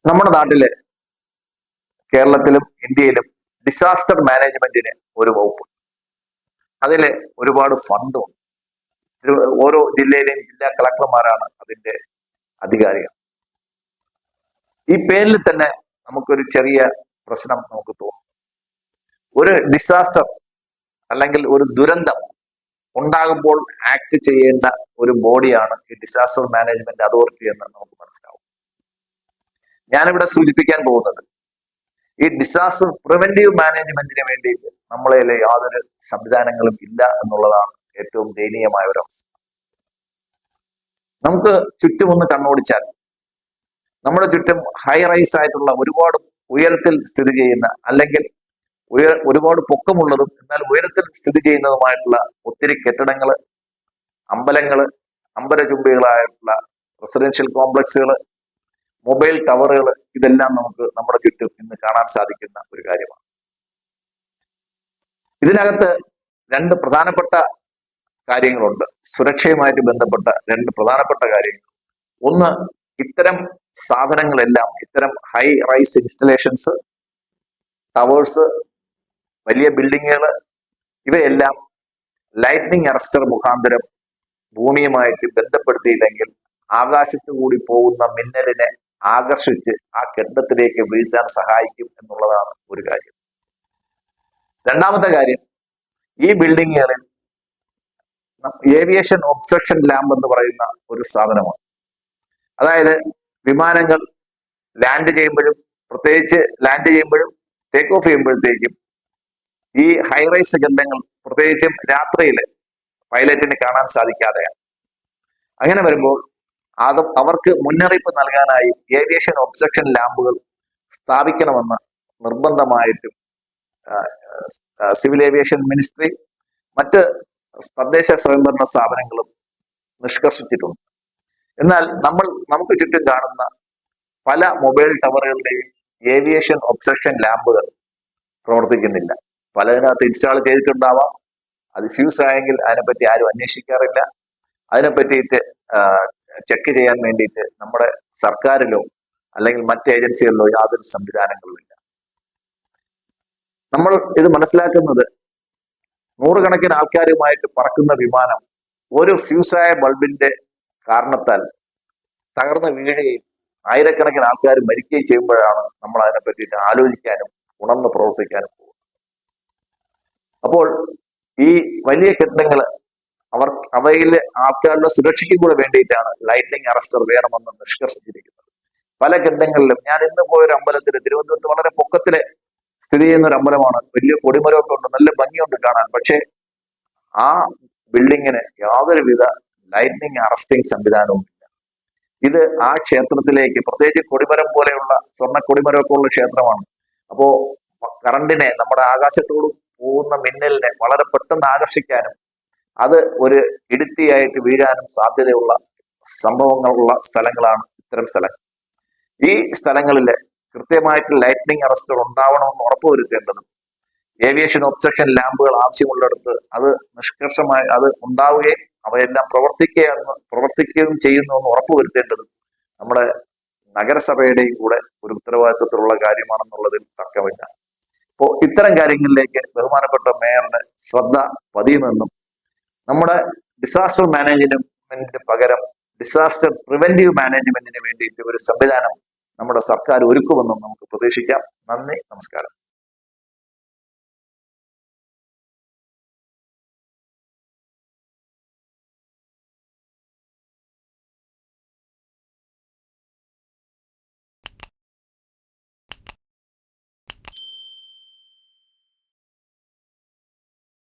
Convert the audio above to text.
നമ്മുടെ നാട്ടില് കേരളത്തിലും ഇന്ത്യയിലും ഡിസാസ്റ്റർ മാനേജ്മെന്റിന് ഒരു വകുപ്പ്. അതില് ഒരുപാട് ഫണ്ടും. ഓരോ ജില്ലയിലെയും ജില്ലാ കളക്ടർമാരാണ് അതിന്റെ അധികാരികൾ. ഈ പേരിൽ തന്നെ നമുക്കൊരു ചെറിയ പ്രശ്നം നമുക്ക് തോന്നും. ഒരു ഡിസാസ്റ്റർ അല്ലെങ്കിൽ ഒരു ദുരന്തം ഉണ്ടാകുമ്പോൾ ആക്ട് ചെയ്യേണ്ട ഒരു ബോഡിയാണ് ഈ ഡിസാസ്റ്റർ മാനേജ്മെന്റ് അതോറിറ്റി എന്ന് നമുക്ക് മനസ്സിലാവും. ഞാനിവിടെ സൂചിപ്പിക്കാൻ പോകുന്നത് ഈ ഡിസാസ്റ്റർ പ്രിവെന്റീവ് മാനേജ്മെന്റിന് വേണ്ടി നമ്മളതിൽ യാതൊരു സംവിധാനങ്ങളും ഇല്ല എന്നുള്ളതാണ് ഏറ്റവും ദയനീയമായ ഒരു അവസ്ഥ. നമുക്ക് ചുറ്റും ഒന്ന് കണ്ണോടിച്ചാൽ നമ്മുടെ ചുറ്റും ഹൈ റൈസ് ആയിട്ടുള്ള ഒരുപാട് ഉയരത്തിൽ സ്ഥിതി ചെയ്യുന്ന അല്ലെങ്കിൽ ഒരുപാട് പൊക്കമുള്ളതും എന്നാൽ ഉയരത്തിൽ സ്ഥിതി ചെയ്യുന്നതുമായിട്ടുള്ള ഒത്തിരി കെട്ടിടങ്ങള്, അമ്പലങ്ങള്, അമ്പലചുംബികളായിട്ടുള്ള റെസിഡൻഷ്യൽ കോംപ്ലക്സുകൾ, മൊബൈൽ ടവറുകൾ, ഇതെല്ലാം നമുക്ക് നമ്മുടെ ചുറ്റും ഇന്ന് കാണാൻ സാധിക്കുന്ന ഒരു കാര്യമാണ്. ഇതിനകത്ത് രണ്ട് പ്രധാനപ്പെട്ട കാര്യങ്ങളുണ്ട്. സുരക്ഷയുമായിട്ട് ബന്ധപ്പെട്ട രണ്ട് പ്രധാനപ്പെട്ട കാര്യങ്ങൾ. ഒന്ന്, ഇത്തരം സാധനങ്ങളെല്ലാം, ഇത്തരം ഹൈ റൈസ് ഇൻസ്റ്റലേഷൻസ്, ടവേഴ്സ്, വലിയ ബിൽഡിങ്ങുകൾ, ഇവയെല്ലാം ലൈറ്റ്നിങ് അറസ്റ്റർ മുഖാന്തരം ഭൂമിയുമായിട്ട് ബന്ധപ്പെടുത്തിയില്ലെങ്കിൽ ആകാശത്തു കൂടി പോകുന്ന മിന്നലിനെ ആകർഷിച്ച് ആ കെട്ടിടത്തിലേക്ക് വീഴ്ത്താൻ സഹായിക്കും എന്നുള്ളതാണ് ഒരു കാര്യം. രണ്ടാമത്തെ കാര്യം, ഈ ബിൽഡിങ്ങുകളിൽ ഏവിയേഷൻ ഒബ്സ്ട്രക്ഷൻ ലാമ്പ് എന്ന് പറയുന്ന ഒരു സാധനമാണ്. അതായത് വിമാനങ്ങൾ ലാൻഡ് ചെയ്യുമ്പോഴും, പ്രത്യേകിച്ച് ലാൻഡ് ചെയ്യുമ്പോഴും ടേക്ക് ഓഫ് ചെയ്യുമ്പോഴത്തേക്കും ഈ ഹൈറൈസ് കെട്ടിടങ്ങൾ പ്രത്യേകിച്ചും രാത്രിയിൽ പൈലറ്റിന് കാണാൻ സാധിക്കാതെയാണ്. അങ്ങനെ വരുമ്പോൾ അവർക്ക് മുന്നറിയിപ്പ് നൽകാനായി ഏവിയേഷൻ ഒബ്സ്ട്രക്ഷൻ ലാമ്പുകൾ സ്ഥാപിക്കണമെന്ന് നിർബന്ധമായിട്ടും സിവിൽ ഏവിയേഷൻ മിനിസ്ട്രി, മറ്റ് തദ്ദേശ സ്വയംഭരണ സ്ഥാപനങ്ങളും നിഷ്കർഷിച്ചിട്ടുണ്ട്. എന്നാൽ നമുക്ക് ചുറ്റും കാണുന്ന പല മൊബൈൽ ടവറുകളുടെയും ഏവിയേഷൻ ഒബ്സ്ട്രക്ഷൻ ലാമ്പുകൾ പ്രവർത്തിക്കുന്നില്ല. പലതിനകത്ത് ഇൻസ്റ്റാൾ ചെയ്തിട്ടുണ്ടാവാം. അത് ഫ്യൂസ് ആയെങ്കിൽ അതിനെപ്പറ്റി ആരും അന്വേഷിക്കാറില്ല. അതിനെപ്പറ്റിയിട്ട് ചെക്ക് ചെയ്യാൻ വേണ്ടിയിട്ട് നമ്മുടെ സർക്കാരിലോ അല്ലെങ്കിൽ മറ്റ് ഏജൻസികളിലോ യാതൊരു സംവിധാനങ്ങളുമില്ല. നമ്മൾ ഇത് മനസ്സിലാക്കുന്നത്, നൂറുകണക്കിന് ആൾക്കാരുമായിട്ട് പറക്കുന്ന വിമാനം ഒരു ഫ്യൂസായ ബൾബിന്റെ കാരണത്താൽ തകർന്ന് വീഴുകയും ആയിരക്കണക്കിന് ആൾക്കാർ മരിക്കുകയും ചെയ്യുമ്പോഴാണ് നമ്മൾ അതിനെ പറ്റിയിട്ട് ആലോചിക്കാനും ഉണർന്ന് പ്രവർത്തിക്കാനും പോകുന്നത്. അപ്പോൾ ഈ വലിയ കെട്ടിടങ്ങൾ അവയിലെ ആൾക്കാരുടെ സുരക്ഷയ്ക്കും കൂടെ വേണ്ടിയിട്ടാണ് ലൈറ്റ്നിങ് അറസ്റ്റർ വേണമെന്ന് നിഷ്കർഷിച്ചിരിക്കുന്നത്. പല കെട്ടിടങ്ങളിലും, ഞാൻ ഇന്ന് പോയൊരു അമ്പലത്തിൽ, തിരുവനന്തപുരത്ത് വളരെ പൊക്കത്തിലെ സ്ഥിതി ചെയ്യുന്ന ഒരു അമ്പലമാണ്. വലിയ കൊടിമരമൊക്കെ ഉണ്ട്, നല്ല ഭംഗിയുണ്ട് കാണാൻ. പക്ഷേ ആ ബിൽഡിങ്ങിന് യാതൊരുവിധ ലൈറ്റ്നിങ് അറസ്റ്റിംഗ് സംവിധാനവും ഇല്ല. ഇത് ആ ക്ഷേത്രത്തിലേക്ക്, പ്രത്യേകിച്ച് കൊടിമരം പോലെയുള്ള സ്വർണ്ണ കൊടിമരമൊക്കെ ഉള്ള ക്ഷേത്രമാണ്. അപ്പോ കറണ്ടിനെ, നമ്മുടെ ആകാശത്തോട് പോകുന്ന മിന്നലിനെ വളരെ പെട്ടെന്ന് ആകർഷിക്കാനും അത് ഒരു ഇടുത്തിയായിട്ട് വീഴാനും സാധ്യതയുള്ള സംഭവങ്ങളുള്ള സ്ഥലങ്ങളാണ് ഇത്തരം സ്ഥലങ്ങൾ. ഈ സ്ഥലങ്ങളിൽ കൃത്യമായിട്ട് ലൈറ്റ്നിങ് അറസ്റ്റർ ഉണ്ടാവണമെന്ന് ഉറപ്പുവരുത്തേണ്ടതും ഏവിയേഷൻ ഒബ്സ്ട്രക്ഷൻ ലാമ്പുകൾ ആവശ്യമുള്ളിടത്ത് അത് നിഷ്കർഷമായി അത് ഉണ്ടാവുകയും അവയെല്ലാം പ്രവർത്തിക്കുകയും ചെയ്യുന്നു എന്ന് ഉറപ്പുവരുത്തേണ്ടതും നമ്മുടെ നഗരസഭയുടെയും കൂടെ ഒരു ഉത്തരവാദിത്വത്തിലുള്ള കാര്യമാണെന്നുള്ളതിൽ തർക്കമില്ല. അപ്പോൾ ഇത്തരം കാര്യങ്ങളിലേക്ക് ബഹുമാനപ്പെട്ട മേയറുടെ ശ്രദ്ധ പതിയുമെന്നും നമ്മുടെ ഡിസാസ്റ്റർ മാനേജ്മെന്റിന് പകരം ഡിസാസ്റ്റർ പ്രിവെന്റീവ് മാനേജ്മെന്റിന് വേണ്ടിയിട്ട് ഒരു സംവിധാനം നമ്മുടെ സർക്കാർ ഒരുക്കുമെന്നും നമുക്ക് പ്രതീക്ഷിക്കാം. നന്ദി, നമസ്കാരം.